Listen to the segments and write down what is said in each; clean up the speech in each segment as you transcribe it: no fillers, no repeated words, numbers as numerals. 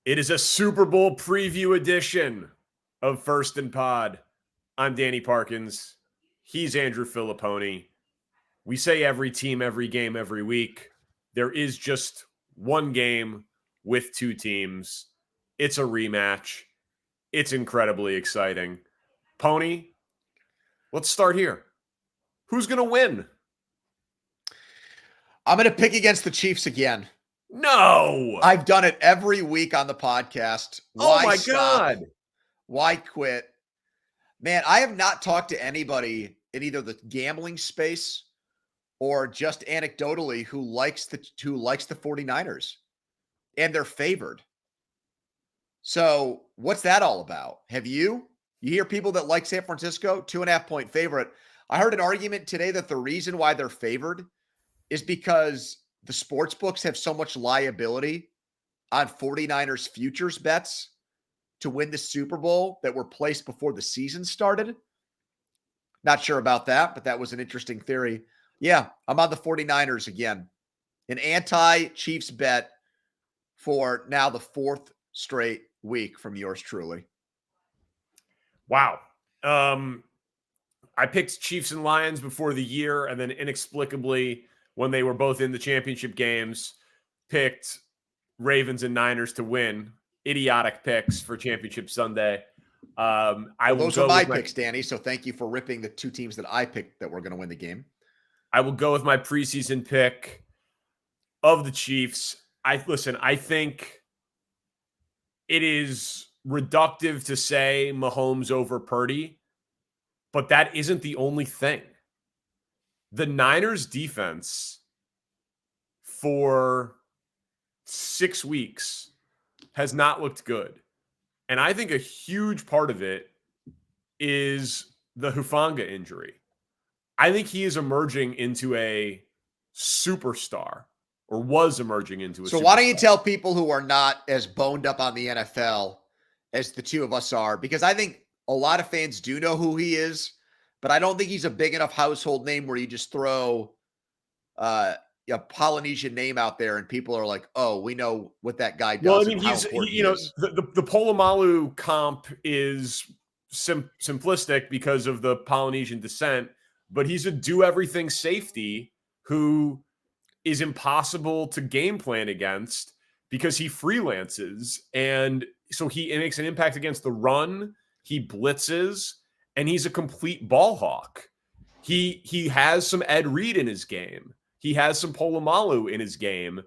It is a Super Bowl preview edition of First and Pod. I'm Danny Parkins. He's Andrew Fillipponi. We say every team, every game, every week. There is just one game with two teams. It's a rematch. It's incredibly exciting. Poni, let's start here. Who's going to win? I'm going to pick against the Chiefs again. No! I've done it every week on the podcast. Why my God. Why quit? Man, I have not talked to anybody in either the gambling space or just anecdotally who likes the 49ers, and they're favored. So what's that all about? Have you hear people that like San Francisco, 2.5-point favorite. I heard an argument today that the reason why they're favored is because the sports books have so much liability on 49ers futures bets to win the Super Bowl that were placed before the season started. Not sure about that, but that was an interesting theory. Yeah, I'm on the 49ers again. An anti-Chiefs bet for now the fourth straight week from yours truly. Wow. I picked Chiefs and Lions before the year, and then inexplicably, when they were both in the championship games, picked Ravens and Niners to win. Idiotic picks for Championship Sunday. Those are my picks, Danny, so thank you for ripping the two teams that I picked that were going to win the game. I will go with my preseason pick of the Chiefs. I think it is reductive to say Mahomes over Purdy, but that isn't the only thing. The Niners defense for 6 weeks has not looked good. And I think a huge part of it is the Hufanga injury. I think he is emerging into a superstar, or was emerging into a superstar. So why don't you tell people who are not as boned up on the NFL as the two of us are? Because I think a lot of fans do know who he is, but I don't think he's a big enough household name where you just throw a Polynesian name out there and people are like, oh, we know what that guy does. Well, I mean, the Polamalu comp is simplistic because of the Polynesian descent, but he's a do-everything safety who is impossible to game plan against because he freelances. And so he makes an impact against the run, he blitzes, and he's a complete ball hawk. He has some Ed Reed in his game. He has some Polamalu in his game.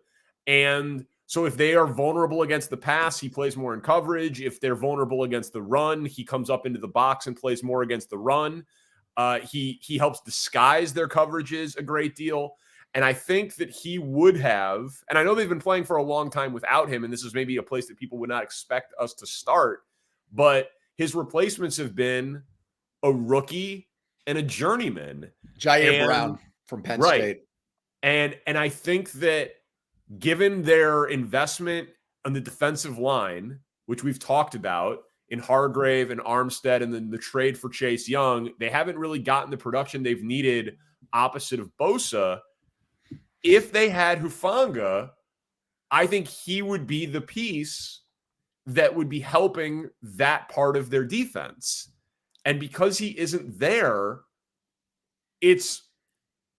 And so if they are vulnerable against the pass, he plays more in coverage. If they're vulnerable against the run, he comes up into the box and plays more against the run. He helps disguise their coverages a great deal. And I think that he would have, and I know they've been playing for a long time without him, and this is maybe a place that people would not expect us to start, but his replacements have been a rookie and a journeyman. Jair Brown from Penn State. And I think that given their investment on the defensive line, which we've talked about in Hargrave and Armstead, and then the trade for Chase Young, they haven't really gotten the production they've needed opposite of Bosa. If they had Hufanga, I think he would be the piece that would be helping that part of their defense. And because he isn't there, it's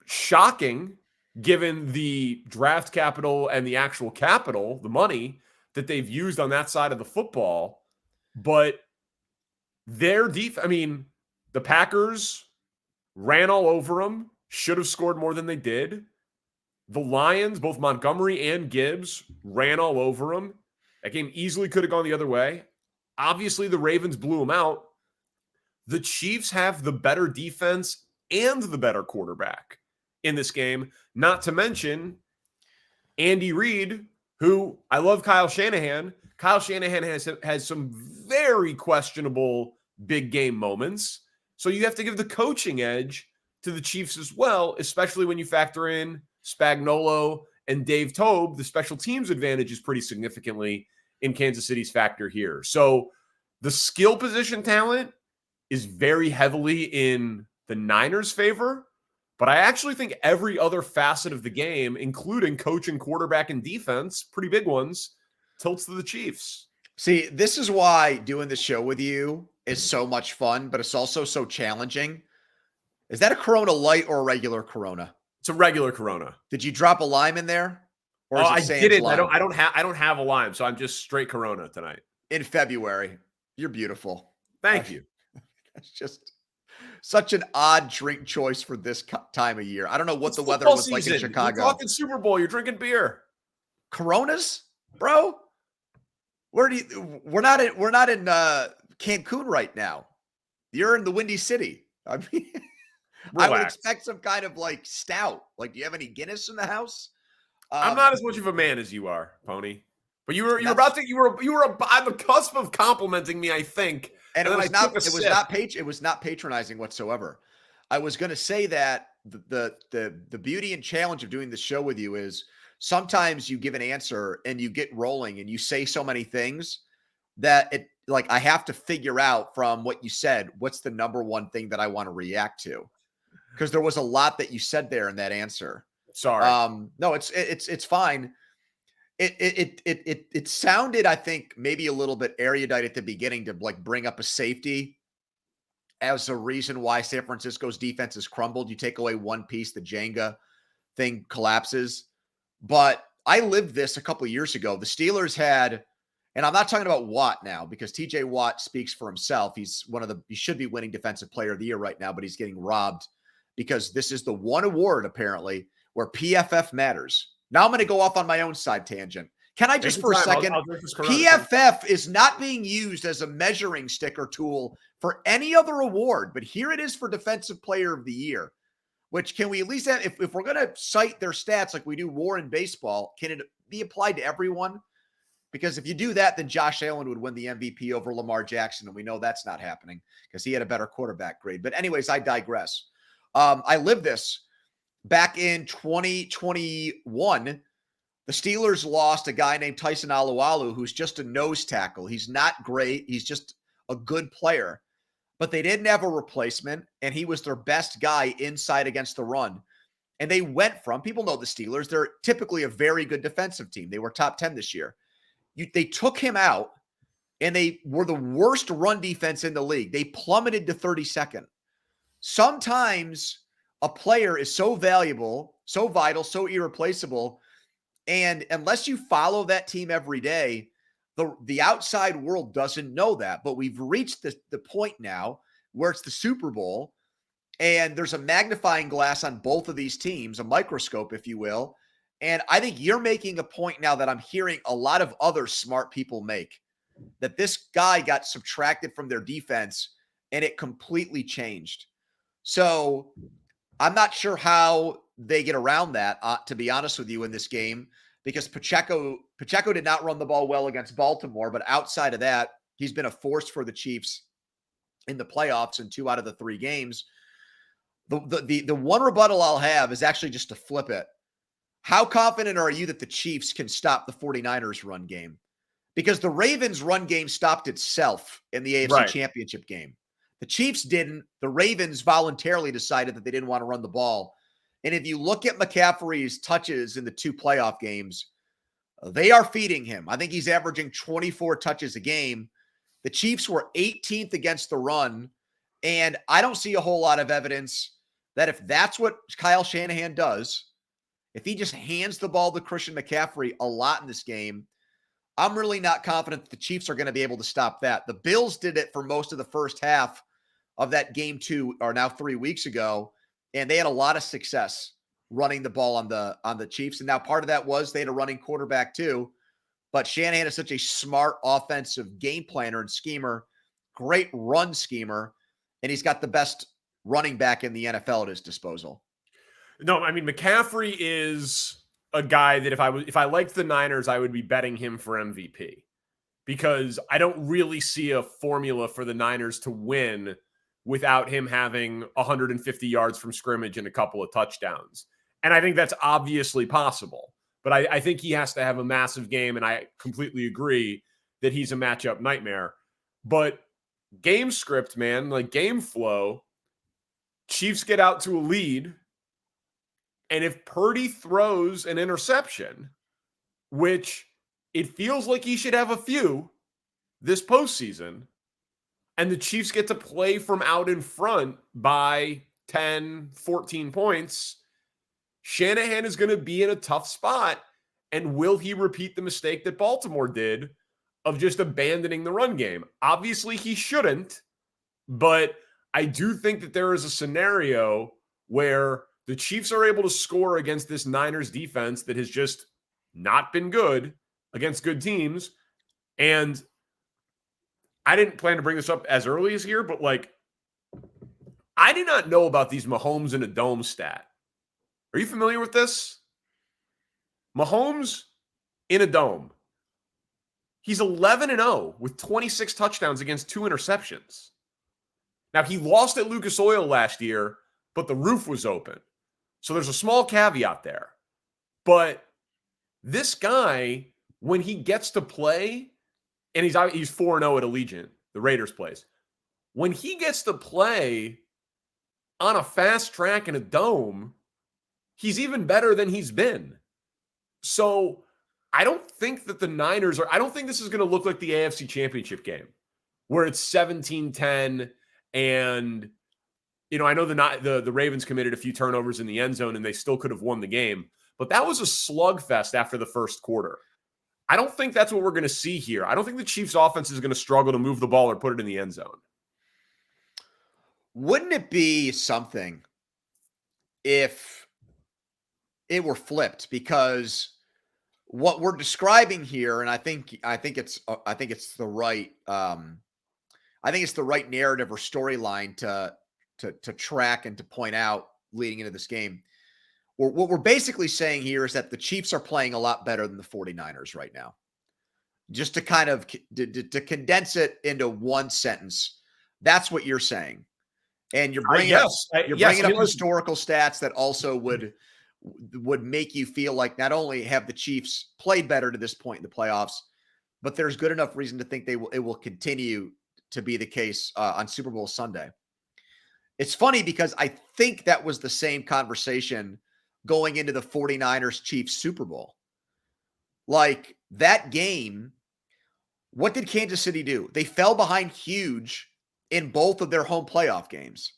shocking given the draft capital and the actual capital, the money that they've used on that side of the football. But their defense, I mean, the Packers ran all over them, should have scored more than they did. The Lions, both Montgomery and Gibbs, ran all over them. That game easily could have gone the other way. Obviously, the Ravens blew them out. The Chiefs have the better defense and the better quarterback in this game, not to mention Andy Reid, who I love. Kyle Shanahan has some very questionable big game moments. So you have to give the coaching edge to the Chiefs as well, especially when you factor in Spagnuolo and Dave Tobe. The special teams advantage is pretty significantly in Kansas City's factor here. So the skill position talent is very heavily in the Niners' favor, but I actually think every other facet of the game, including coach and quarterback and defense, pretty big ones, tilts to the Chiefs. See, this is why doing the show with you is so much fun, but it's also so challenging. Is that a Corona Light or a regular Corona? It's a regular Corona. Did you drop a lime in there? Or Oh, is it I sans didn't. lime? I don't have a lime, so I'm just straight Corona tonight. In February. You're beautiful. Thank you. It's just such an odd drink choice for this time of year. I don't know what It's the weather football was like in season. Chicago. You're talking Super Bowl. You're drinking beer. Coronas, bro? We're not in Cancun right now. You're in the Windy City. I mean, I would Relax. expect some kind of like stout. Like, do you have any Guinness in the house? I'm not as much of a man as you are, Pony. But you were on the cusp of complimenting me, I think. And it then was I took not a it was sip. not it was not patronizing whatsoever. I was going to say that the beauty and challenge of doing the show with you is sometimes you give an answer and you get rolling and you say so many things that it like I have to figure out from what you said what's the number one thing that I want to react to, because there was a lot that you said there in that answer. Sorry. No, it's fine. It sounded, I think, maybe a little bit erudite at the beginning to like bring up a safety as a reason why San Francisco's defense has crumbled. You take away one piece, the Jenga thing collapses. But I lived this a couple of years ago. The Steelers had, and I'm not talking about Watt now because TJ Watt speaks for himself. He should be winning Defensive Player of the Year right now, but he's getting robbed because this is the one award apparently where PFF matters. Now I'm going to go off on my own side tangent. Can I just for a second? PFF is not being used as a measuring stick or tool for any other award, but here it is for Defensive Player of the Year, which can we at least have, if we're going to cite their stats like we do WAR in baseball, can it be applied to everyone? Because if you do that, then Josh Allen would win the MVP over Lamar Jackson, and we know that's not happening because he had a better quarterback grade. But anyways, I digress. I lived this. Back in 2021, the Steelers lost a guy named Tyson Alualu, who's just a nose tackle. He's not great. He's just a good player. But they didn't have a replacement, and he was their best guy inside against the run. And they went from, people know the Steelers, they're typically a very good defensive team. They were top 10 this year. They took him out, and they were the worst run defense in the league. They plummeted to 32nd. Sometimes a player is so valuable, so vital, so irreplaceable, and unless you follow that team every day, the outside world doesn't know that. But we've reached the point now where it's the Super Bowl, and there's a magnifying glass on both of these teams, a microscope, if you will. And I think you're making a point now that I'm hearing a lot of other smart people make, that this guy got subtracted from their defense, and it completely changed. So I'm not sure how they get around that, to be honest with you, in this game, because Pacheco did not run the ball well against Baltimore, but outside of that, he's been a force for the Chiefs in the playoffs in 2 out of the 3 games. The one rebuttal I'll have is actually just to flip it. How confident are you that the Chiefs can stop the 49ers run game? Because the Ravens run game stopped itself in the AFC Championship game. The Chiefs didn't. The Ravens voluntarily decided that they didn't want to run the ball. And if you look at McCaffrey's touches in the 2 playoff games, they are feeding him. I think he's averaging 24 touches a game. The Chiefs were 18th against the run. And I don't see a whole lot of evidence that if that's what Kyle Shanahan does, if he just hands the ball to Christian McCaffrey a lot in this game, I'm really not confident that the Chiefs are going to be able to stop that. The Bills did it for most of the first half of that game 2, or now 3 weeks ago, and they had a lot of success running the ball on the Chiefs. And now part of that was they had a running quarterback too. But Shanahan is such a smart offensive game planner and schemer, great run schemer, and he's got the best running back in the NFL at his disposal. No, I mean, McCaffrey is a guy that if I liked the Niners, I would be betting him for MVP, because I don't really see a formula for the Niners to win without him having 150 yards from scrimmage and a couple of touchdowns. And I think that's obviously possible, but I think he has to have a massive game. And I completely agree that he's a matchup nightmare, but game script, man, like game flow, Chiefs get out to a lead. And if Purdy throws an interception, which it feels like he should have a few, this postseason, and the Chiefs get to play from out in front by 10, 14 points, Shanahan is going to be in a tough spot. And will he repeat the mistake that Baltimore did of just abandoning the run game? Obviously, he shouldn't, but I do think that there is a scenario where the Chiefs are able to score against this Niners defense that has just not been good against good teams. And I didn't plan to bring this up as early as here, but like, I did not know about these Mahomes in a dome stat. Are you familiar with this? Mahomes in a dome. He's 11-0 with 26 touchdowns against 2 interceptions. Now, he lost at Lucas Oil last year, but the roof was open. So there's a small caveat there. But this guy, when he gets to play, and he's 4-0 at Allegiant, the Raiders plays. When he gets to play on a fast track in a dome, he's even better than he's been. So I don't think that the Niners I don't think this is going to look like the AFC Championship game where it's 17-10 and, I know the Ravens committed a few turnovers in the end zone and they still could have won the game, but that was a slugfest after the first quarter. I don't think that's what we're going to see here. I don't think the Chiefs offense is going to struggle to move the ball or put it in the end zone. Wouldn't it be something if it were flipped? Because what we're describing here, and I think it's the right narrative or storyline to track and to point out leading into this game. What we're basically saying here is that the Chiefs are playing a lot better than the 49ers right now. Just to kind of to condense it into one sentence, that's what you're saying. And you're bringing up historical stats that also would make you feel like not only have the Chiefs played better to this point in the playoffs, but there's good enough reason to think it will continue to be the case on Super Bowl Sunday. It's funny because I think that was the same conversation going into the 49ers Chiefs Super Bowl. Like that game, what did Kansas City do? They fell behind huge in both of their home playoff games.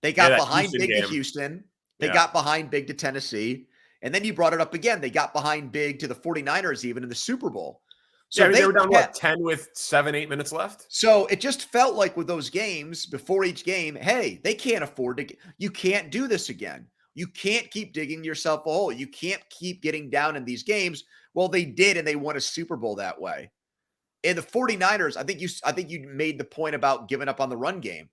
They got behind big to Houston. They got behind big to Tennessee. And then you brought it up again. They got behind big to the 49ers even in the Super Bowl. So they were down, 10 with 7-8 minutes left? So it just felt like with those games, before each game, hey, they can't afford to – you can't do this again. You can't keep digging yourself a hole. You can't keep getting down in these games. Well, they did, and they won a Super Bowl that way. And the 49ers, I think you made the point about giving up on the run game.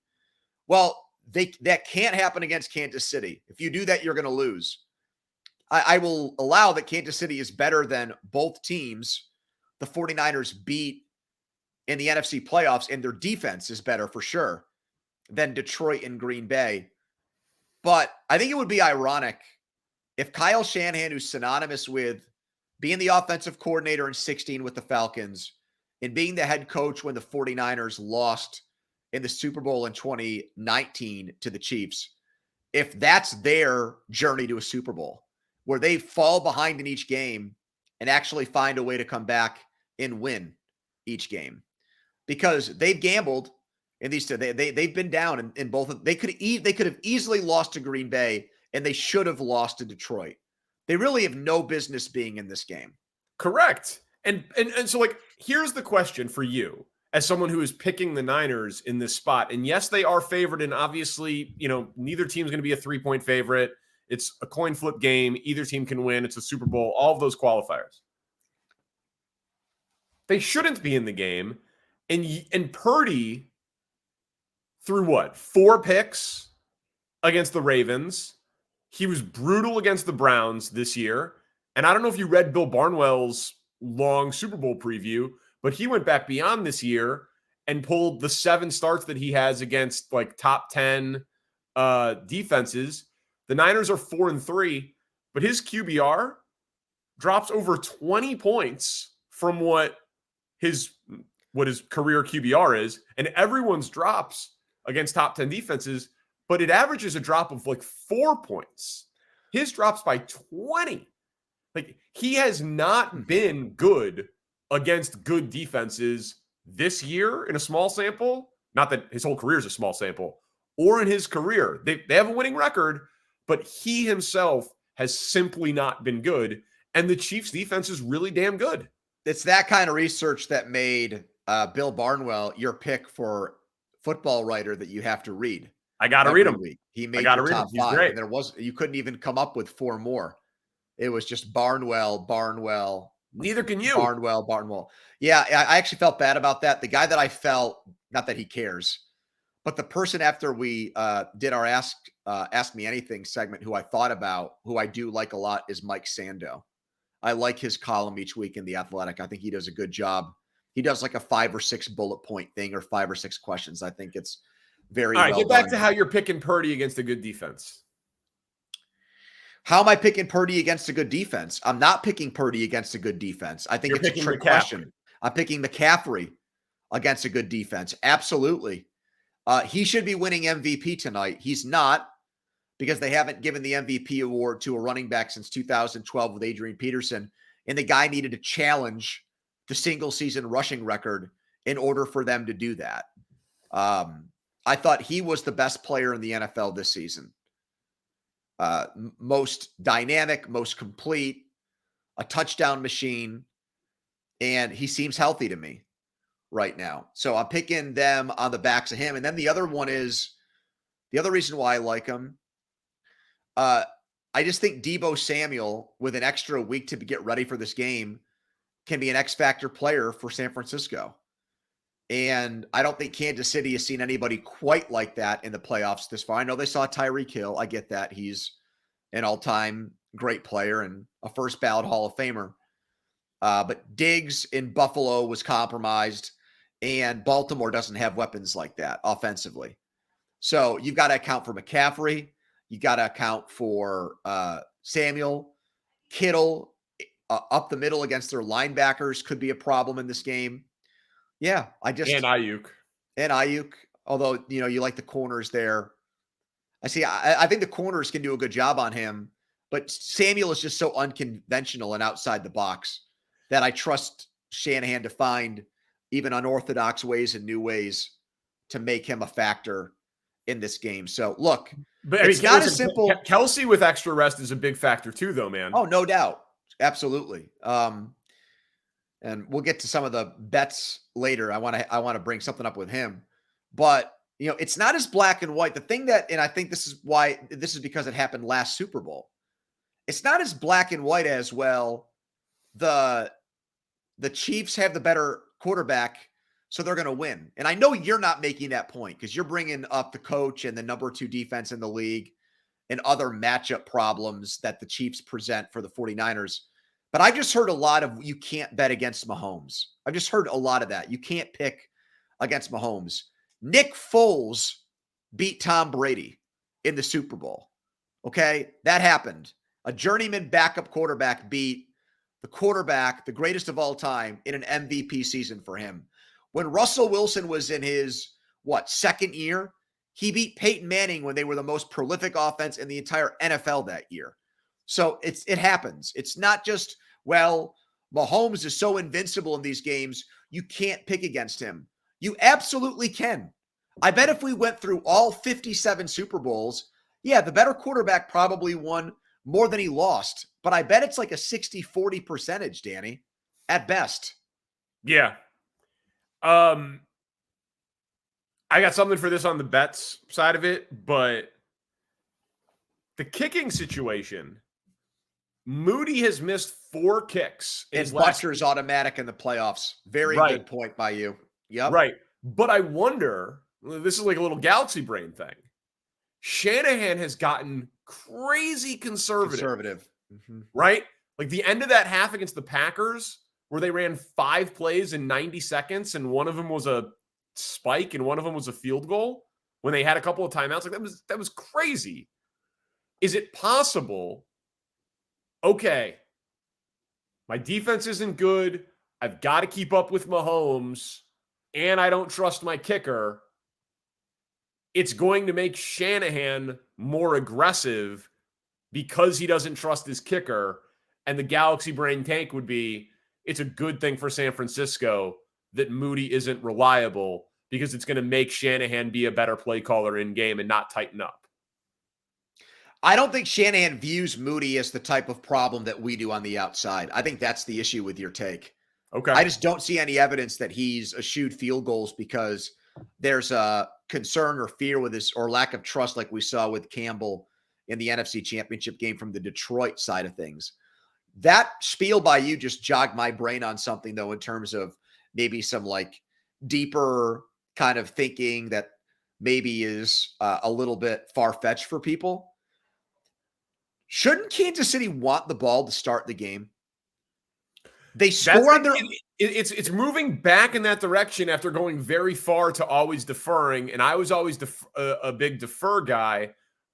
Well, that can't happen against Kansas City. If you do that, you're going to lose. I will allow that Kansas City is better than both teams the 49ers beat in the NFC playoffs, and their defense is better for sure than Detroit and Green Bay. But I think it would be ironic if Kyle Shanahan, who's synonymous with being the offensive coordinator in 16 with the Falcons and being the head coach when the 49ers lost in the Super Bowl in 2019 to the Chiefs, if that's their journey to a Super Bowl, where they fall behind in each game and actually find a way to come back and win each game. Because they've gambled in these two. They've been down in both. They could have easily lost to Green Bay, and they should have lost to Detroit. They really have no business being in this game. Correct. And so, like, here's the question for you as someone who is picking the Niners in this spot. And yes, they are favored, and obviously, neither team's going to be a 3-point favorite. It's a coin flip game. Either team can win. It's a Super Bowl. All of those qualifiers. They shouldn't be in the game. And Purdy threw 4 picks against the Ravens. He was brutal against the Browns this year. And I don't know if you read Bill Barnwell's long Super Bowl preview, but he went back beyond this year and pulled the 7 starts that he has against like top 10 defenses. The Niners are 4-3, but his QBR drops over 20 points from what his career QBR is, and everyone's drops against top 10 defenses, but it averages a drop of like 4 points. His drops by 20. Like, he has not been good against good defenses this year in a small sample, not that his whole career is a small sample, or in his career, they have a winning record, but he himself has simply not been good. And the Chiefs defense is really damn good. It's that kind of research that made Bill Barnwell your pick for football writer that you have to read. I got to read him. Week. He made your top 5, great. and you couldn't even come up with 4 more. It was just Barnwell. Neither can you. Barnwell. Yeah, I actually felt bad about that. The guy that I felt, not that he cares, but the person after we did our Ask Me Anything segment who I thought about, who I do like a lot, is Mike Sando. I like his column each week in The Athletic. I think he does a good job. He does like a 5 or 6 bullet point thing or 5 or 6 questions. I think it's very all right. Well get back done. to how you're picking Purdy against a good defense. How am I picking Purdy against a good defense? I'm not picking Purdy against a good defense. I think it's a trick question. I'm picking McCaffrey against a good defense. Absolutely. He should be winning MVP tonight. He's not, because they haven't given the MVP award to a running back since 2012 with Adrian Peterson. And the guy needed to challenge the single season rushing record in order for them to do that. I thought he was the best player in the NFL this season. Most dynamic, most complete, a touchdown machine. And he seems healthy to me right now. So I'm picking them on the backs of him. And then the other one is the other reason why I like him. I just think Deebo Samuel, with an extra week to get ready for this game, can be an X factor player for San Francisco. And I don't think Kansas City has seen anybody quite like that in the playoffs this far. I know they saw Tyreek Hill. I get that. He's an all-time great player and a first ballot Hall of Famer. But Diggs in Buffalo was compromised, and Baltimore doesn't have weapons like that offensively. So you've got to account for McCaffrey. You got to account for Samuel. Kittle up the middle against their linebackers could be a problem in this game. Yeah, and Ayuk. Although, you like the corners there. I think the corners can do a good job on him, but Samuel is just so unconventional and outside the box that I trust Shanahan to find even unorthodox ways and new ways to make him a factor in this game. So look, but it's not as simple. Kelsey with extra rest is a big factor too, though, man. Oh, no doubt. Absolutely. And we'll get to some of the bets later. I want to bring something up with him, but it's not as black and white. The thing that, and I think this is because it happened last Super Bowl. It's not as black and white as, well, the Chiefs have the better quarterback, so they're going to win. And I know you're not making that point because you're bringing up the coach and the number 2 defense in the league and other matchup problems that the Chiefs present for the 49ers. But I just heard a lot of, you can't bet against Mahomes. I've just heard a lot of that. You can't pick against Mahomes. Nick Foles beat Tom Brady in the Super Bowl. Okay? That happened. A journeyman backup quarterback beat the quarterback, the greatest of all time, in an MVP season for him. When Russell Wilson was in his, second year, he beat Peyton Manning when they were the most prolific offense in the entire NFL that year. So it happens. It's not just, Mahomes is so invincible in these games, you can't pick against him. You absolutely can. I bet if we went through all 57 Super Bowls, the better quarterback probably won more than he lost. But I bet it's like a 60-40 percentage, Danny, at best. Yeah. I got something for this on the bets side of it, but the kicking situation, Moody has missed 4 kicks. And Butcher's automatic in the playoffs. Very good point by you. Yep. Right. But I wonder, this is like a little galaxy brain thing. Shanahan has gotten crazy conservative. Mm-hmm. Right? Like the end of that half against the Packers, where they ran 5 plays in 90 seconds, and one of them was a spike and one of them was a field goal when they had a couple of timeouts. Like that was crazy. Is it possible? Okay, my defense isn't good. I've got to keep up with Mahomes, and I don't trust my kicker. It's going to make Shanahan more aggressive because he doesn't trust his kicker. And the galaxy brain tank would be, it's a good thing for San Francisco that Moody isn't reliable because it's going to make Shanahan be a better play caller in game and not tighten up. I don't think Shanahan views Moody as the type of problem that we do on the outside. I think that's the issue with your take. Okay. I just don't see any evidence that he's eschewed field goals because there's a concern or fear with his or lack of trust like we saw with Campbell in the NFC Championship game from the Detroit side of things. That spiel by you just jogged my brain on something, though, in terms of maybe some like deeper kind of thinking that maybe is a little bit far-fetched for people. Shouldn't Kansas City want the ball to start the game? They score on their... It's moving back in that direction after going very far to always deferring, and I was always a big defer guy.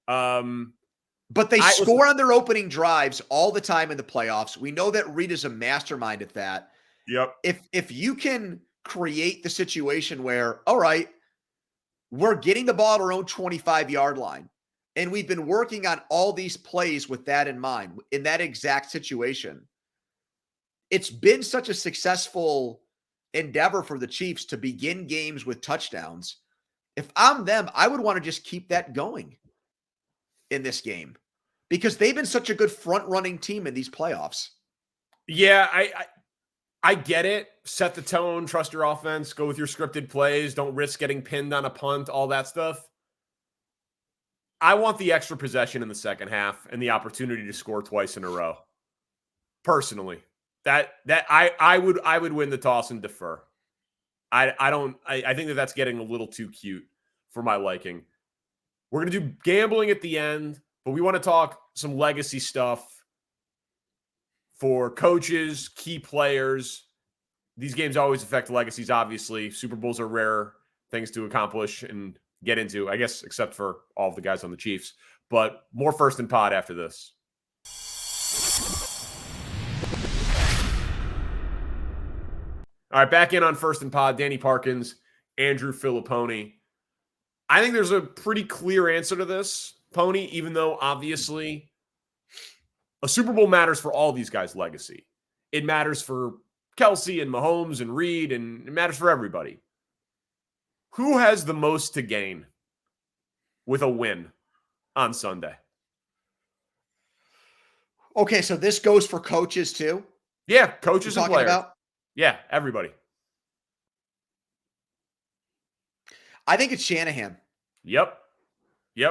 But they score on their opening drives all the time in the playoffs. We know that Reed is a mastermind at that. Yep. If you can create the situation where, all right, we're getting the ball at our own 25-yard line, and we've been working on all these plays with that in mind, in that exact situation. It's been such a successful endeavor for the Chiefs to begin games with touchdowns. If I'm them, I would want to just keep that going in this game because they've been such a good front-running team in these playoffs. Yeah, I get it. Set the tone, trust your offense, go with your scripted plays, don't risk getting pinned on a punt, all that stuff. I want the extra possession in the second half and the opportunity to score twice in a row. Personally, I would win the toss and defer. I think that's getting a little too cute for my liking. We're going to do gambling at the end, but we want to talk some legacy stuff for coaches, key players. These games always affect legacies, obviously. Super Bowls are rare things to accomplish and get into, I guess, except for all of the guys on the Chiefs. But more First and Pod after this. All right, back in on First and Pod, Danny Parkins, Andrew Fillipponi. I think there's a pretty clear answer to this, Poni, even though obviously a Super Bowl matters for all these guys' legacy. It matters for Kelsey and Mahomes and Reed, and it matters for everybody. Who has the most to gain with a win on Sunday? Okay, so this goes for coaches too? Yeah, coaches and players. Yeah, everybody. I think it's Shanahan. Yep.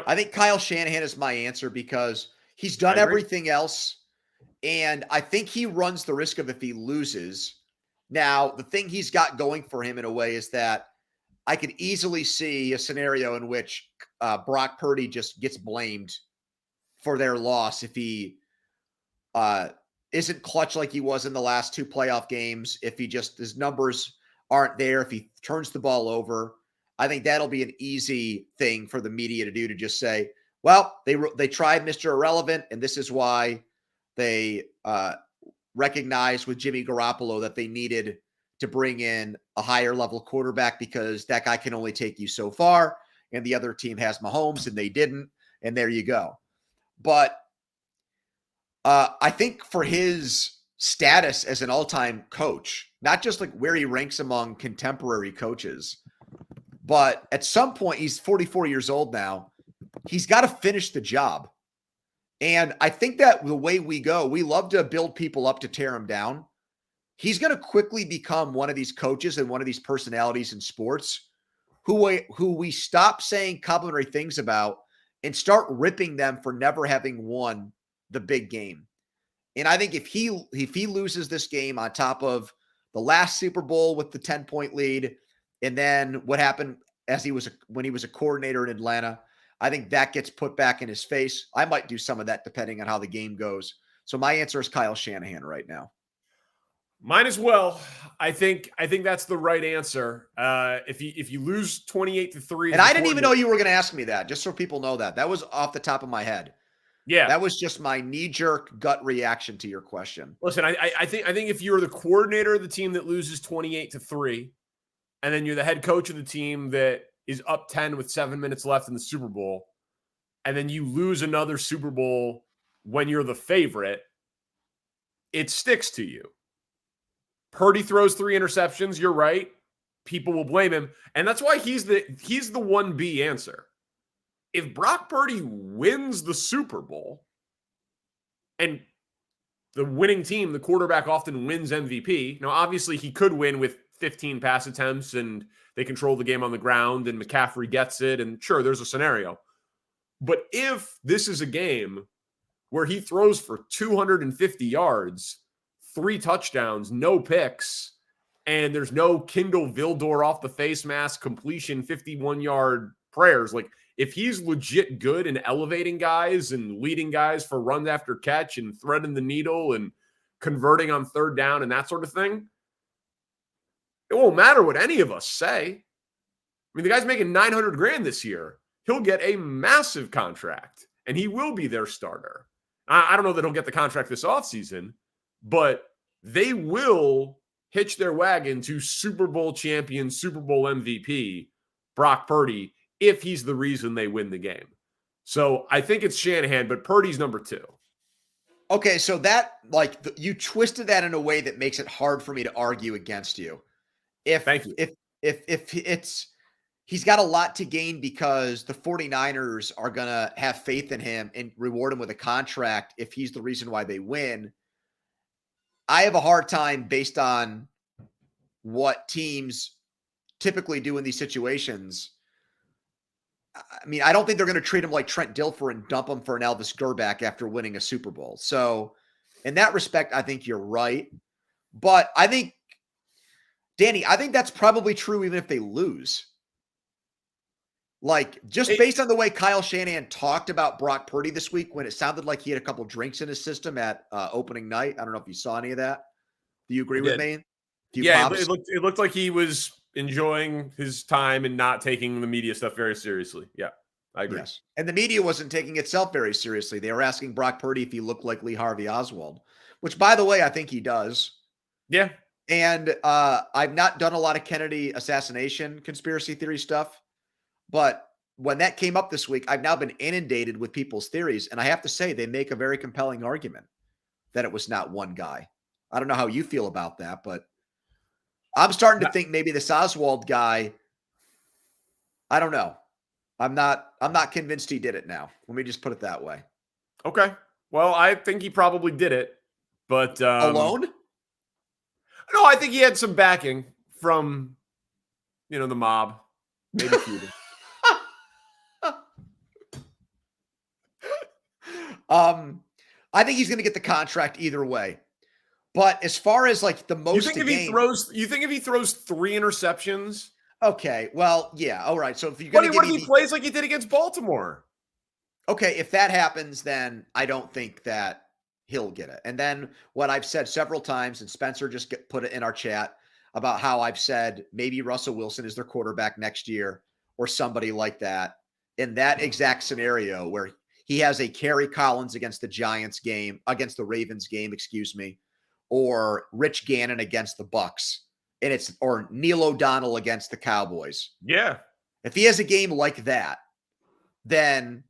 I think Kyle Shanahan is my answer because he's done everything else, and I think he runs the risk of if he loses. Now, the thing he's got going for him in a way is that I could easily see a scenario in which Brock Purdy just gets blamed for their loss if he isn't clutch like he was in the last two playoff games, if he just, his numbers aren't there, if he turns the ball over. I think that'll be an easy thing for the media to do, to just say, well, they tried Mr. Irrelevant, and this is why they recognized with Jimmy Garoppolo that they needed to bring in a higher level quarterback because that guy can only take you so far, and the other team has Mahomes and they didn't, and there you go. But I think for his status as an all-time coach, not just like where he ranks among contemporary coaches, but at some point, he's 44 years old now. He's got to finish the job. And I think that the way we go, we love to build people up to tear them down. He's going to quickly become one of these coaches and one of these personalities in sports who we stop saying complimentary things about and start ripping them for never having won the big game. And I think if he loses this game on top of the last Super Bowl with the 10-point lead, and then what happened when he was a coordinator in Atlanta, I think that gets put back in his face. I might do some of that depending on how the game goes. So my answer is Kyle Shanahan right now. Mine as well. I think that's the right answer. If you lose 28-3, and I didn't even know you were going to ask me that, just so people know that was off the top of my head. Yeah, that was just my knee-jerk gut reaction to your question. Listen, I think if you're the coordinator of the team that loses 28-3, and then you're the head coach of the team that is up 10 with 7 minutes left in the Super Bowl, and then you lose another Super Bowl when you're the favorite, it sticks to you. Purdy throws 3 interceptions, you're right. People will blame him. And that's why he's the 1B answer. If Brock Purdy wins the Super Bowl, and the winning team, the quarterback often wins MVP. Now, obviously, he could win with 15 pass attempts and they control the game on the ground and McCaffrey gets it. And sure, there's a scenario. But if this is a game where he throws for 250 yards, 3 touchdowns, no picks, and there's no Kindle Vildor off the face mask completion, 51-yard prayers, like if he's legit good in elevating guys and leading guys for runs after catch and threading the needle and converting on 3rd down and that sort of thing, it won't matter what any of us say. I mean, the guy's making $900,000 this year. He'll get a massive contract and he will be their starter. I don't know that he'll get the contract this offseason, but they will hitch their wagon to Super Bowl champion, Super Bowl MVP, Brock Purdy, if he's the reason they win the game. So I think it's Shanahan, but Purdy's number 2. Okay, so that, like, you twisted that in a way that makes it hard for me to argue against you. Thank you. If he's got a lot to gain because the 49ers are going to have faith in him and reward him with a contract if he's the reason why they win. I have a hard time based on what teams typically do in these situations. I mean, I don't think they're going to treat him like Trent Dilfer and dump him for an Elvis Gerback after winning a Super Bowl. So in that respect, I think you're right. But I think, Danny, I think that's probably true even if they lose. Like, just based on the way Kyle Shanahan talked about Brock Purdy this week when it sounded like he had a couple drinks in his system at opening night. I don't know if you saw any of that. Do you agree with me? Yeah, it looked like he was enjoying his time and not taking the media stuff very seriously. Yeah, I agree. Yes. And the media wasn't taking itself very seriously. They were asking Brock Purdy if he looked like Lee Harvey Oswald, which, by the way, I think he does. Yeah. And I've not done a lot of Kennedy assassination conspiracy theory stuff, but when that came up this week, I've now been inundated with people's theories, and I have to say they make a very compelling argument that it was not one guy. I don't know how you feel about that, but I'm starting to think maybe this Oswald guy, I don't know. I'm not convinced he did it now. Let me just put it that way. Okay. Well, I think he probably did it, but alone? No, I think he had some backing from, the mob, maybe Cuban. I think he's going to get the contract either way. But as far as like the most, you think if he throws 3 interceptions? Okay, well, yeah, all right. So if you're going to, what if he plays like he did against Baltimore? Okay, if that happens, then I don't think that he'll get it. And then what I've said several times, and Spencer just put it in our chat about how I've said maybe Russell Wilson is their quarterback next year or somebody like that. In that exact scenario where he has a Kerry Collins against the Ravens game, or Rich Gannon against the Bucks, or Neil O'Donnell against the Cowboys. Yeah. If he has a game like that, then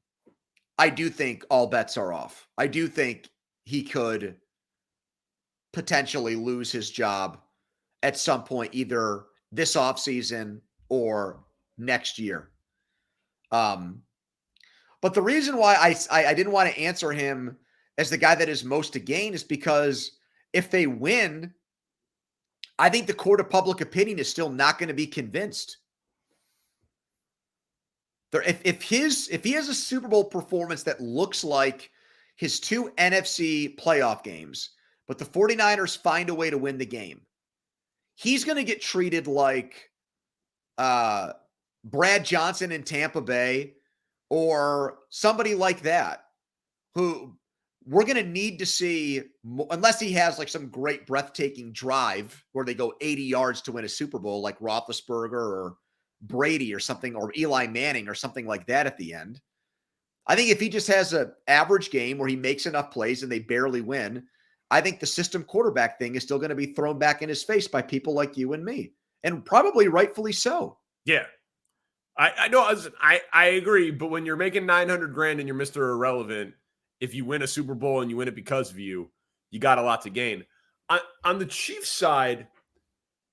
I do think all bets are off. I do think he could potentially lose his job at some point, either this offseason or next year. But the reason why I didn't want to answer him as the guy that is most to gain is because if they win, I think the court of public opinion is still not going to be convinced. If he has a Super Bowl performance that looks like his 2 NFC playoff games, but the 49ers find a way to win the game, he's going to get treated like Brad Johnson in Tampa Bay or somebody like that, who we're going to need to see, unless he has like some great breathtaking drive where they go 80 yards to win a Super Bowl like Roethlisberger or Brady or something, or Eli Manning or something like that at the end. I think if he just has an average game where he makes enough plays and they barely win, I think the system quarterback thing is still going to be thrown back in his face by people like you and me, and probably rightfully so. Yeah. I know. I agree. But when you're making $900,000 and you're Mr. Irrelevant, if you win a Super Bowl and you win it because of you got a lot to gain. On the Chiefs side,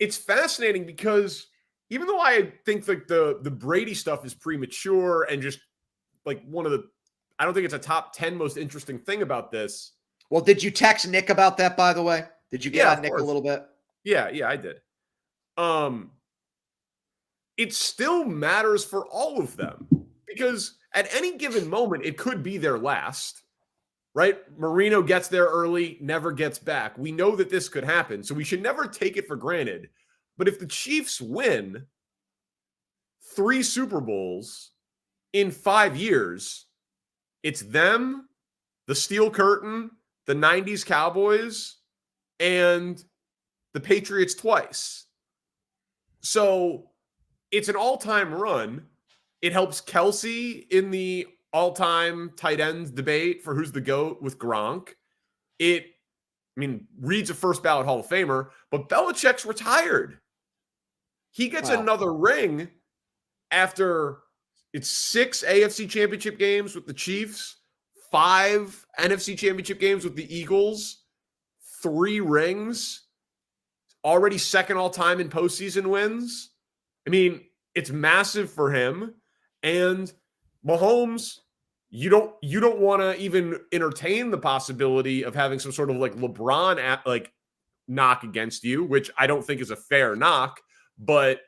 it's fascinating because even though I think like the Brady stuff is premature and just like I don't think it's a top 10 most interesting thing about this. Well, did you text Nick about that, by the way? Did you get Yeah, on of Nick a course. little bit? Yeah, I did. It still matters for all of them because at any given moment, it could be their last, right? Marino gets there early, never gets back. We know that this could happen, so we should never take it for granted. But if the Chiefs win 3 Super Bowls in 5 years, it's them, the Steel Curtain, the 90s Cowboys, and the Patriots twice. So it's an all-time run. It helps Kelsey in the all-time tight ends debate for who's the GOAT with Gronk. Reed's a first ballot Hall of Famer, but Belichick's retired. He gets another ring after it's 6 AFC championship games with the Chiefs, 5 NFC championship games with the Eagles, 3 rings, already second all-time in postseason wins. I mean, it's massive for him. And Mahomes, you don't want to even entertain the possibility of having some sort of like LeBron knock against you, which I don't think is a fair knock, but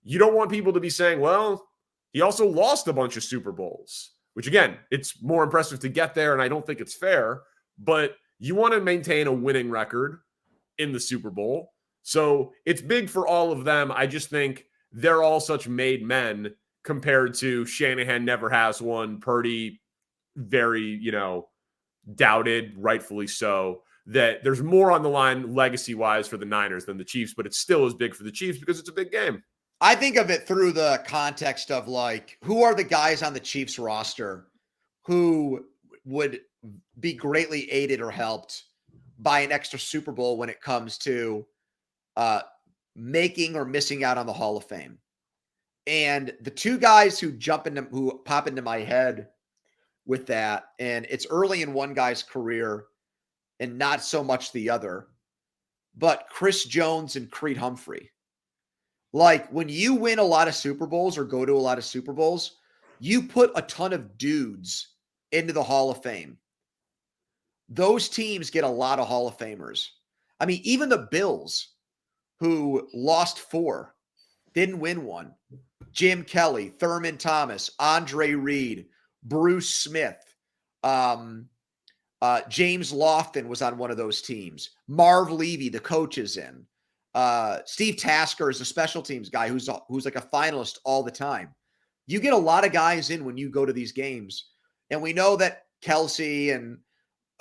you don't want people to be saying, well, he also lost a bunch of Super Bowls, which again, it's more impressive to get there, and I don't think it's fair, but you want to maintain a winning record in the Super Bowl. So it's big for all of them. I just think they're all such made men compared to Shanahan never has one, Purdy very, doubted, rightfully so, that there's more on the line legacy-wise for the Niners than the Chiefs, but it still is big for the Chiefs because it's a big game. I think of it through the context of like, who are the guys on the Chiefs roster who would be greatly aided or helped by an extra Super Bowl when it comes to making or missing out on the Hall of Fame. And the 2 guys who pop into my head with that, and it's early in one guy's career and not so much the other, but Chris Jones and Creed Humphrey. Like when you win a lot of Super Bowls or go to a lot of Super Bowls, you put a ton of dudes into the Hall of Fame. Those teams get a lot of Hall of Famers. I mean, even the Bills, who lost 4, didn't win 1. Jim Kelly, Thurman Thomas, Andre Reed, Bruce Smith, James Lofton was on one of those teams. Marv Levy, the coach, is in. Steve Tasker is a special teams guy who's like a finalist all the time. You get a lot of guys in when you go to these games. And we know that Kelsey and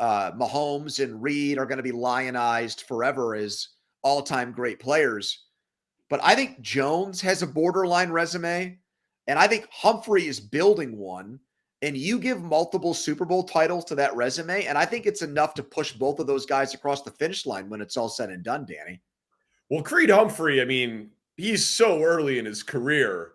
Mahomes and Reed are going to be lionized forever as all-time great players. But I think Jones has a borderline resume, and I think Humphrey is building one. And you give multiple Super Bowl titles to that resume, and I think it's enough to push both of those guys across the finish line when it's all said and done, Danny. Well, Creed Humphrey, I mean, he's so early in his career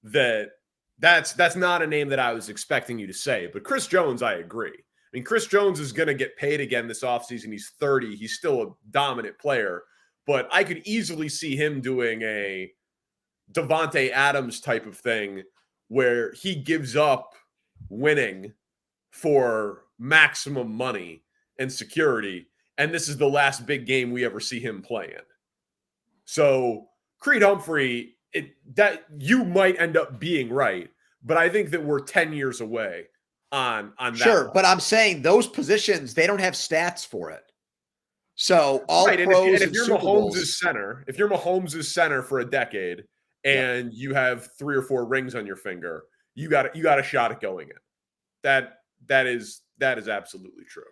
that's not a name that I was expecting you to say. But Chris Jones, I agree. I mean, Chris Jones is going to get paid again this offseason. He's 30. He's still a dominant player. But I could easily see him doing a Devontae Adams type of thing where he gives up winning for maximum money and security. And this is the last big game we ever see him play in. So Creed Humphrey, that you might end up being right, but I think that we're 10 years away on that. Sure, but I'm saying those positions, they don't have stats for it. So all right, pros and if you're Super Bowls, if you're Mahomes' center for a decade and you have 3 or 4 rings on your finger, you got a shot at going in. That is absolutely true.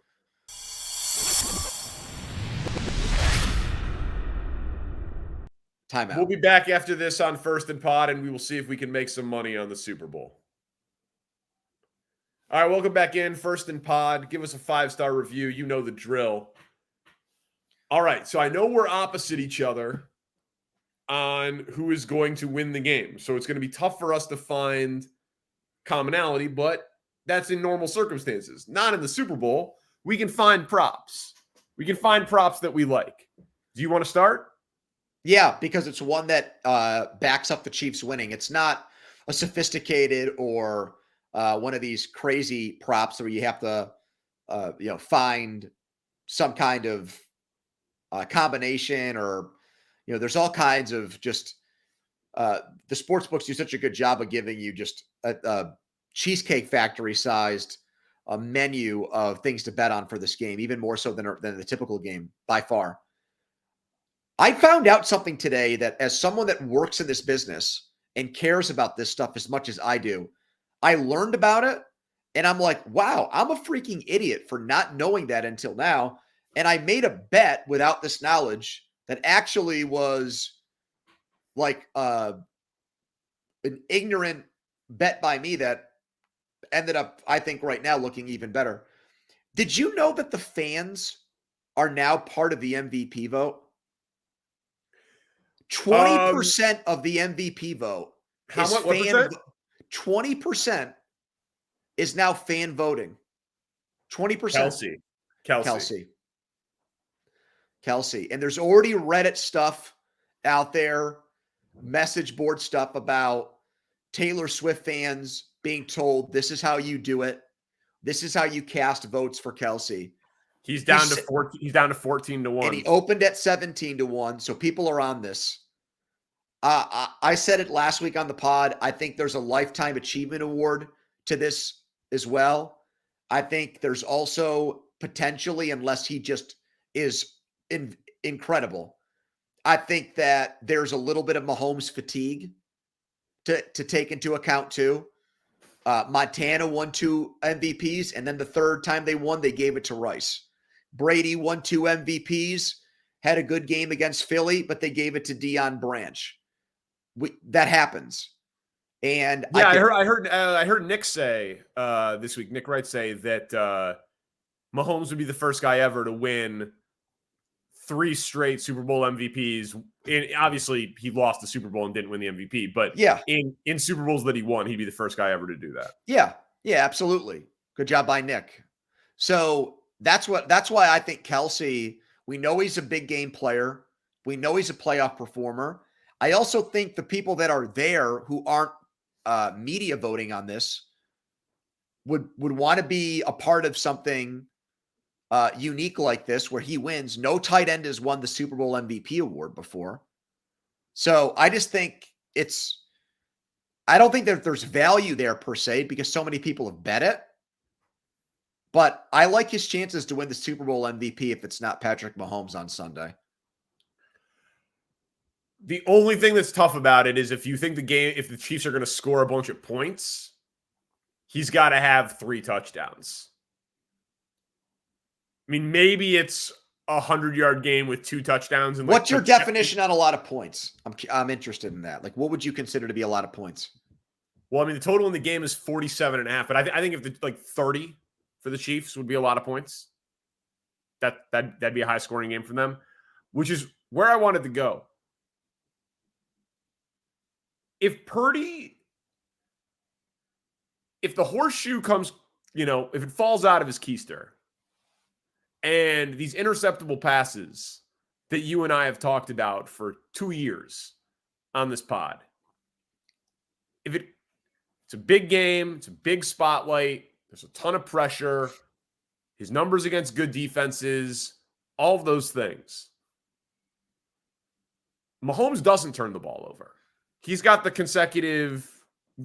Timeout. We'll be back after this on First and Pod, and we will see if we can make some money on the Super Bowl. All right, welcome back in. First and Pod. Give us a 5-star review. You know the drill. All right, so I know we're opposite each other on who is going to win the game. So it's going to be tough for us to find commonality, but that's in normal circumstances. Not in the Super Bowl. We can find props. We can find props that we like. Do you want to start? Yeah, because it's one that backs up the Chiefs winning. It's not a sophisticated or one of these crazy props where you have to, find some kind of combination or, there's all kinds of just the sports books do such a good job of giving you just a cheesecake factory sized a menu of things to bet on for this game, even more so than the typical game by far. I found out something today that as someone that works in this business and cares about this stuff as much as I do, I learned about it and I'm like, wow, I'm a freaking idiot for not knowing that until now. And I made a bet without this knowledge that actually was like an ignorant bet by me that ended up, I think, right now looking even better. Did you know that the fans are now part of the MVP vote? 20% of the MVP vote is what fan. percent? 20% is now fan voting. 20%. Kelsey. And there's already Reddit stuff out there, message board stuff about Taylor Swift fans being told this is how you do it. This is how you cast votes for Kelsey. He's down to 14. He's down to 14-1. And he opened at 17-1. So people are on this. I said it last week on the pod. I think there's a lifetime achievement award to this as well. I think there's also potentially, unless he just is incredible, I think that there's a little bit of Mahomes fatigue to take into account too. Montana won 2 MVPs, and then the third time they won, they gave it to Rice. Brady won 2 MVPs, had a good game against Philly, but they gave it to Deion Branch. That happens. And yeah, I heard Nick say this week, Nick Wright say that Mahomes would be the first guy ever to win 3 straight Super Bowl MVPs. And obviously, he lost the Super Bowl and didn't win the MVP. But yeah, in Super Bowls that he won, he'd be the first guy ever to do that. Yeah, absolutely. Good job by Nick. So that's why I think Kelsey. We know he's a big game player. We know he's a playoff performer. I also think the people that are there who aren't media voting on this would want to be a part of something unique like this where he wins. No tight end has won the Super Bowl MVP award before. So I just think I don't think that there's value there per se because so many people have bet it. But I like his chances to win the Super Bowl MVP if it's not Patrick Mahomes on Sunday. The only thing that's tough about it is if you think if the Chiefs are going to score a bunch of points, he's got to have 3 touchdowns. I mean, maybe it's a 100-yard game with 2 touchdowns. And what's your definition on a lot of points? I'm interested in that. Like, what would you consider to be a lot of points? Well, I mean, the total in the game is 47.5, but I think if 30 for the Chiefs would be a lot of points. That'd be a high scoring game for them, which is where I wanted to go. If the horseshoe comes, if it falls out of his keister and these interceptable passes that you and I have talked about for 2 years on this pod, it's a big game, it's a big spotlight, there's a ton of pressure, his numbers against good defenses, all of those things. Mahomes doesn't turn the ball over. He's got the consecutive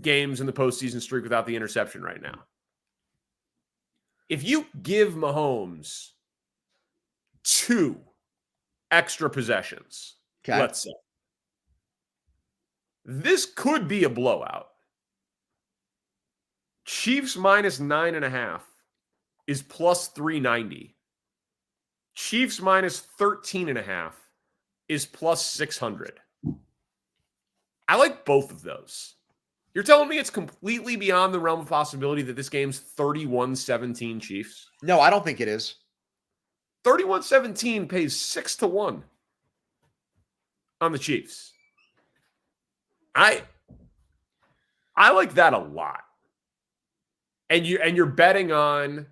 games in the postseason streak without the interception right now. If you give Mahomes 2 extra possessions, let's say, this could be a blowout. Chiefs minus 9.5 is plus 390. Chiefs minus 13.5 is plus 600. I like both of those. You're telling me it's completely beyond the realm of possibility that this game's 31-17 Chiefs? No, I don't think it is. 31-17 pays 6-1 on the Chiefs. I like that a lot. And you're betting on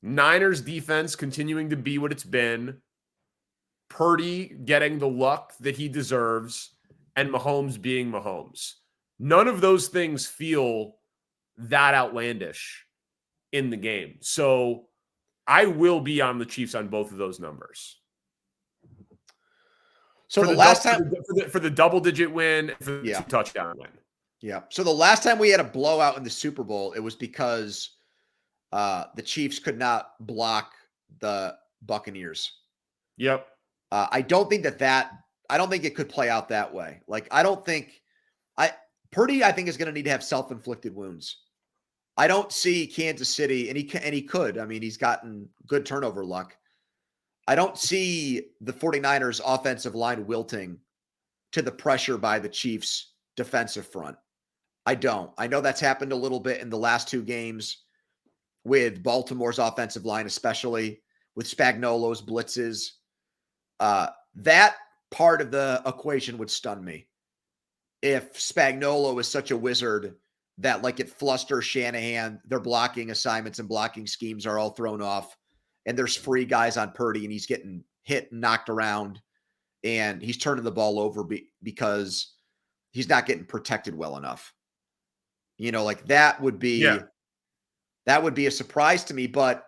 Niners defense continuing to be what it's been. Purdy getting the luck that he deserves, and Mahomes being Mahomes. None of those things feel that outlandish in the game. So I will be on the Chiefs on both of those numbers. So the last time for the double-digit win, for the Yeah. 2-touchdown win. Yeah. So the last time we had a blowout in the Super Bowl, it was because the Chiefs could not block the Buccaneers. Yep. I don't think I don't think it could play out that way. Like, Purdy, I think, is going to need to have self-inflicted wounds. I don't see Kansas City, and he could. I mean, he's gotten good turnover luck. I don't see the 49ers offensive line wilting to the pressure by the Chiefs defensive front. I don't. I know that's happened a little bit in the last two games with Baltimore's offensive line, especially with Spagnuolo's blitzes. That part of the equation would stun me. If Spagnuolo is such a wizard that, like, it flusters Shanahan, their blocking assignments and blocking schemes are all thrown off, and there's free guys on Purdy, and he's getting hit and knocked around, and he's turning the ball over because he's not getting protected well enough. You know, like, that would be a surprise to me. But,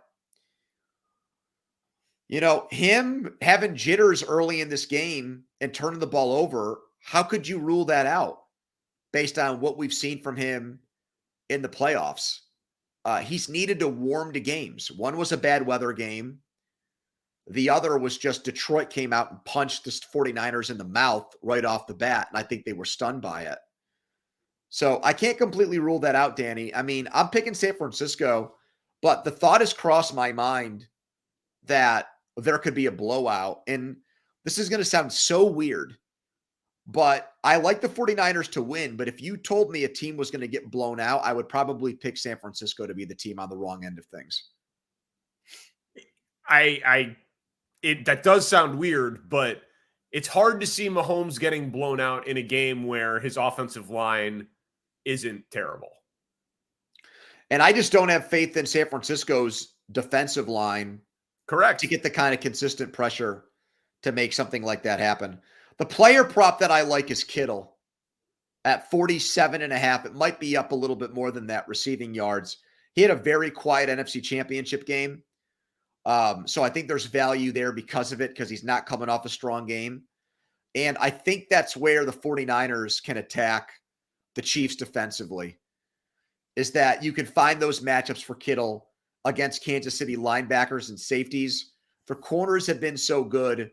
you know, him having jitters early in this game and turning the ball over, how could you rule that out based on what we've seen from him in the playoffs? He's needed to warm to games. One was a bad weather game. The other was just Detroit came out and punched the 49ers in the mouth right off the bat, and I think they were stunned by it. So I can't completely rule that out, Danny. I mean, I'm picking San Francisco, but the thought has crossed my mind that there could be a blowout. And this is going to sound so weird, but I like the 49ers to win. But if you told me a team was going to get blown out, I would probably pick San Francisco to be the team on the wrong end of things. That does sound weird, but it's hard to see Mahomes getting blown out in a game where his offensive line isn't terrible. And I just don't have faith in San Francisco's defensive line. Correct. To get the kind of consistent pressure to make something like that happen. The player prop that I like is Kittle at 47.5. It might be up a little bit more than that receiving yards. He had a very quiet NFC Championship game. So I think there's value there because of it, because he's not coming off a strong game. And I think that's where the 49ers can attack the Chiefs defensively, is that you can find those matchups for Kittle against Kansas City linebackers and safeties. Their corners have been so good.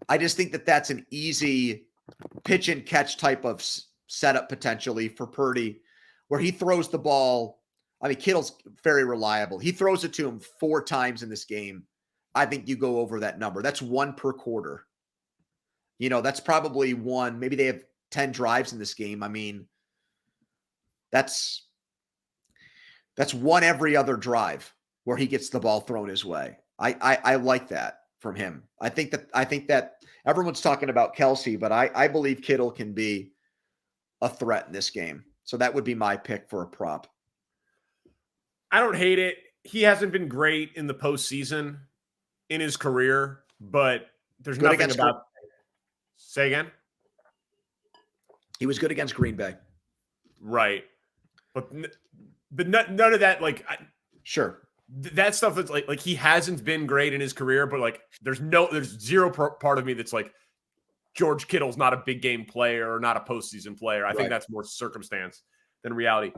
I just think that that's an easy pitch and catch type of setup potentially for Purdy, where he throws the ball. I mean, Kittle's very reliable. He throws it to him 4 times in this game. I think you go over that number. That's 1 per quarter. You know, that's probably 1. Maybe they have 10 drives in this game. I mean, that's 1 every other drive where he gets the ball thrown his way. I like that from him. I think that everyone's talking about Kelsey, but I believe Kittle can be a threat in this game. So that would be my pick for a prop. I don't hate it. He hasn't been great in the postseason in his career, but there's good nothing about. Say again? He was good against Green Bay. Right. But none of that, like, sure. That stuff that's like he hasn't been great in his career, but like there's zero part of me that's like George Kittle's not a big game player or not a postseason player. I think that's more circumstance than reality.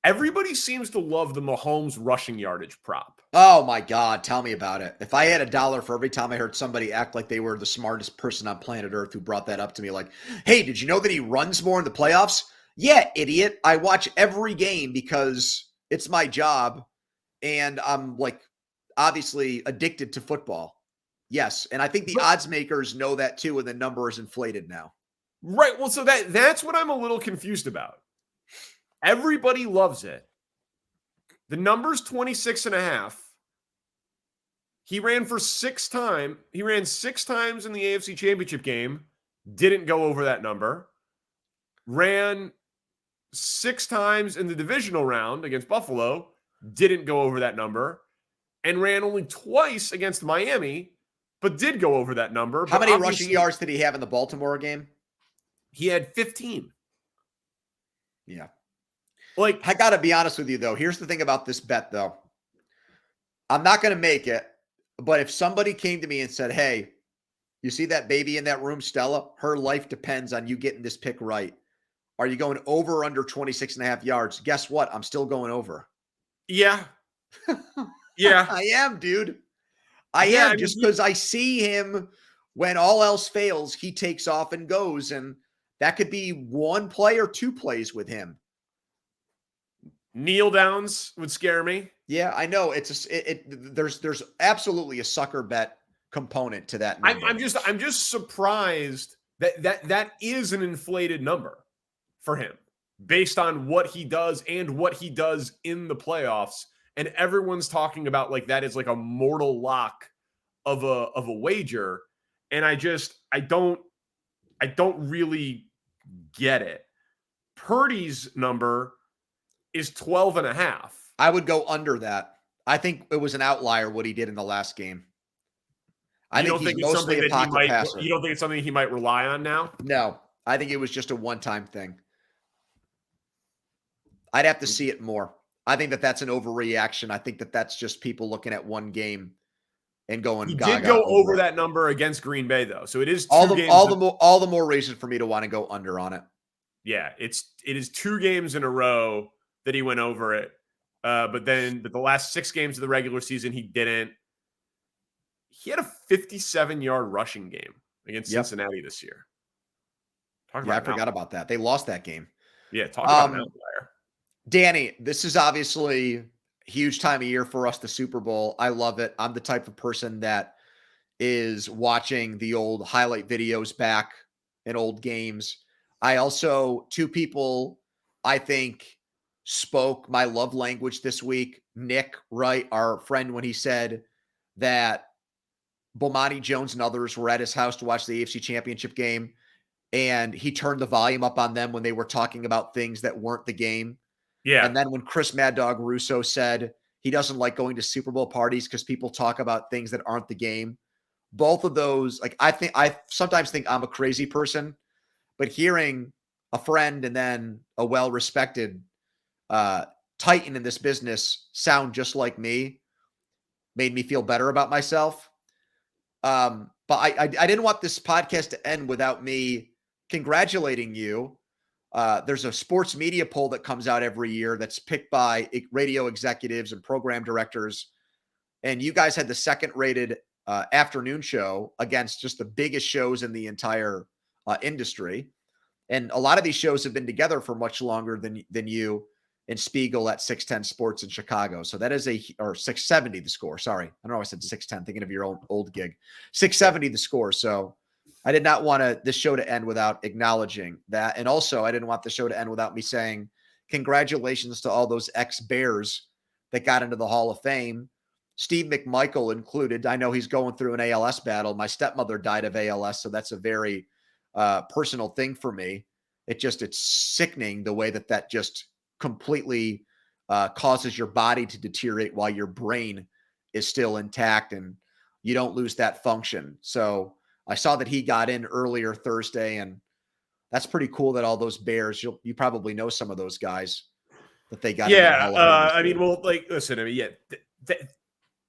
Everybody seems to love the Mahomes rushing yardage prop. Oh my God, tell me about it. If I had $1 for every time I heard somebody act like they were the smartest person on planet Earth who brought that up to me, like, hey, did you know that he runs more in the playoffs? Yeah, idiot. I watch every game because it's my job. And I'm, like, obviously addicted to football. Yes. And I think the odds makers know that too, and the number is inflated now. Right. Well, so that's what I'm a little confused about. Everybody loves it. The number's 26.5. He ran 6 times. He ran 6 times in the AFC Championship game. Didn't go over that number. Ran 6 times in the divisional round against Buffalo. Didn't go over that number, and ran only twice against Miami, but did go over that number. How But many rushing yards did he have in the Baltimore game? He had 15. Yeah. Like, I got to be honest with you, though. Here's the thing about this bet, though. I'm not going to make it, but if somebody came to me and said, hey, you see that baby in that room, Stella? Her life depends on you getting this pick right. Are you going over or under 26.5 yards? Guess what? I'm still going over. yeah. Yeah. I am, dude. I am, just because I see him when all else fails, he takes off and goes. And that could be one play or two plays with him. Kneel downs would scare me. Yeah, I know. There's absolutely a sucker bet component to that number. I'm just surprised that is an inflated number for him based on what he does and what he does in the playoffs. And everyone's talking about like that is like a mortal lock of a wager. And I don't really get it. Purdy's number is 12.5. I would go under that. I think it was an outlier what he did in the last game. I think he's mostly a pocket passer. You don't think it's something he might rely on now? No, I think it was just a one-time thing. I'd have to see it more. I think that's an overreaction. I think that's just people looking at one game and going. He did go over that number against Green Bay, though, so it is all the more reason for me to want to go under on it. Yeah, it is 2 games in a row that he went over it, but the last 6 games of the regular season he didn't. He had a 57-yard rushing game against Cincinnati this year. I forgot about that. They lost that game. Yeah, talk about an outlier. Danny, this is obviously a huge time of year for us, the Super Bowl. I love it. I'm the type of person that is watching the old highlight videos back in old games. I also, 2 people, I think, spoke my love language this week. Nick Wright, our friend, when he said that Bomani Jones and others were at his house to watch the AFC Championship game, and he turned the volume up on them when they were talking about things that weren't the game. Yeah. And then when Chris Mad Dog Russo said he doesn't like going to Super Bowl parties because people talk about things that aren't the game. Both of those, like, I sometimes think I'm a crazy person, but hearing a friend and then a well-respected titan in this business sound just like me made me feel better about myself. But I didn't want this podcast to end without me congratulating you. There's a sports media poll that comes out every year that's picked by radio executives and program directors. And you guys had the 2nd rated afternoon show against just the biggest shows in the entire industry. And a lot of these shows have been together for much longer than you and Spiegel at 610 Sports in Chicago. So that is or 670 the score. Sorry. I don't know. I said 610, thinking of your old gig. 670 the score. So I did not want this show to end without acknowledging that. And also, I didn't want the show to end without me saying congratulations to all those ex-Bears that got into the Hall of Fame. Steve McMichael included. I know he's going through an ALS battle. My stepmother died of ALS, so that's a very personal thing for me. It's sickening the way that just completely causes your body to deteriorate while your brain is still intact and you don't lose that function. So I saw that he got in earlier Thursday, and that's pretty cool that all those Bears, you probably know some of those guys that they got. Yeah. I mean, well, like, listen, I mean, yeah,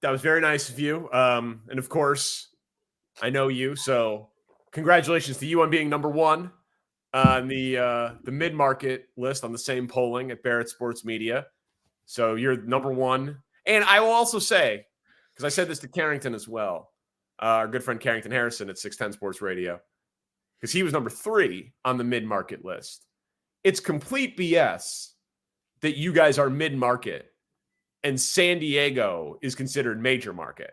that was very nice of you. And of course I know you, so congratulations to you on being number 1 on the mid-market list on the same polling at Barrett Sports Media. So you're number 1. And I will also say, because I said this to Carrington as well, our good friend Carrington Harrison at 610 Sports Radio, because he was number 3 on the mid-market list. It's complete BS that you guys are mid-market and San Diego is considered major market.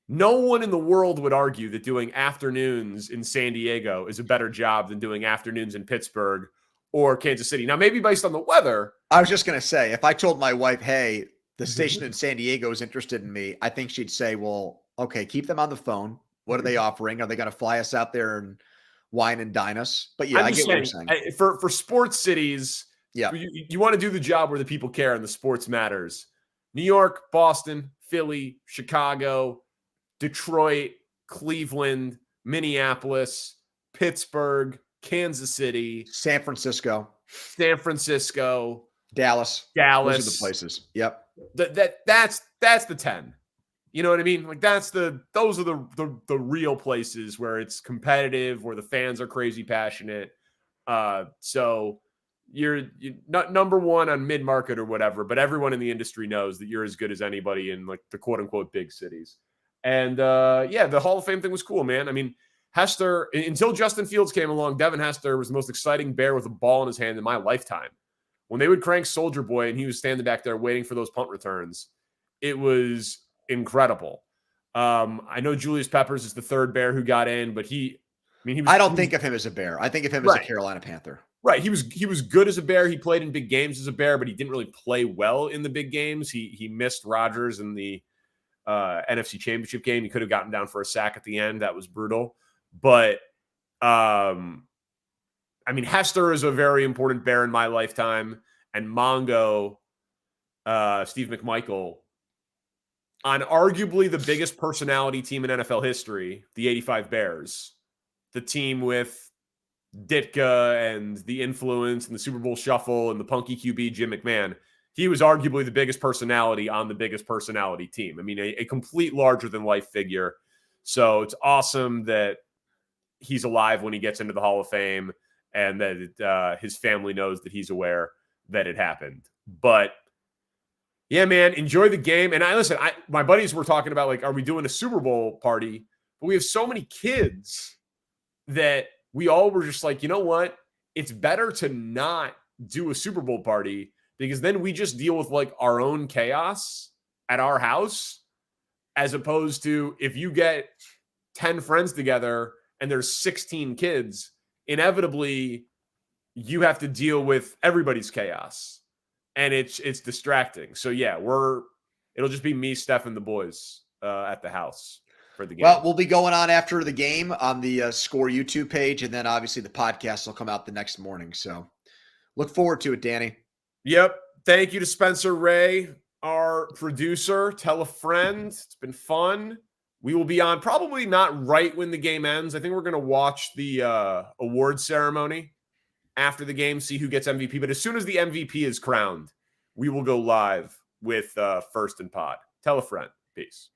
No one in the world would argue that doing afternoons in San Diego is a better job than doing afternoons in Pittsburgh or Kansas City. Now, maybe based on the weather. I was just going to say, if I told my wife, hey, the station in San Diego is interested in me, I think she'd say, well, okay, keep them on the phone. What are they offering? Are they going to fly us out there and wine and dine us? But yeah, I get what you're saying. For sports cities, yeah, you want to do the job where the people care and the sports matters. New York, Boston, Philly, Chicago, Detroit, Cleveland, Minneapolis, Pittsburgh, Kansas City, San Francisco, Dallas. Those are the places. Yep. That's the 10. You know what I mean? Like those are the real places where it's competitive, where the fans are crazy passionate. So you're not number one on mid-market or whatever, but everyone in the industry knows that you're as good as anybody in like the quote unquote big cities. And the Hall of Fame thing was cool, man. I mean, Hester, until Justin Fields came along, Devin Hester was the most exciting Bear with a ball in his hand in my lifetime. When they would crank Soldier Boy and he was standing back there waiting for those punt returns, it was incredible. I know Julius Peppers is the third Bear who got in, but I don't think of him as a Bear. I think of him as a Carolina Panther. Right. He was good as a Bear. He played in big games as a Bear, but he didn't really play well in the big games. He missed Rodgers in the NFC Championship game. He could have gotten down for a sack at the end. That was brutal. But Hester is a very important Bear in my lifetime, and Mongo, Steve McMichael, on arguably the biggest personality team in NFL history, the 85 Bears, the team with Ditka and the influence and the Super Bowl shuffle and the punky QB Jim McMahon. He was arguably the biggest personality on the biggest personality team. I mean, a complete larger-than-life figure. So it's awesome that he's alive when he gets into the Hall of Fame and that his family knows that he's aware that it happened. But yeah, man, enjoy the game. And my buddies were talking about, like, are we doing a Super Bowl party? But we have so many kids that we all were just like, you know what? It's better to not do a Super Bowl party because then we just deal with like our own chaos at our house, as opposed to if you get 10 friends together and there's 16 kids, inevitably you have to deal with everybody's chaos. And it's distracting. So yeah, it'll just be me, Steph, and the boys at the house for the game. Well, we'll be going on after the game on the Score YouTube page, and then obviously the podcast will come out the next morning. So look forward to it, Danny. Yep. Thank you to Spencer Ray, our producer. Tell a friend. It's been fun. We will be on probably not right when the game ends. I think we're going to watch the award ceremony after the game, see who gets MVP. But as soon as the MVP is crowned, we will go live with First and Pod. Tell a friend. Peace.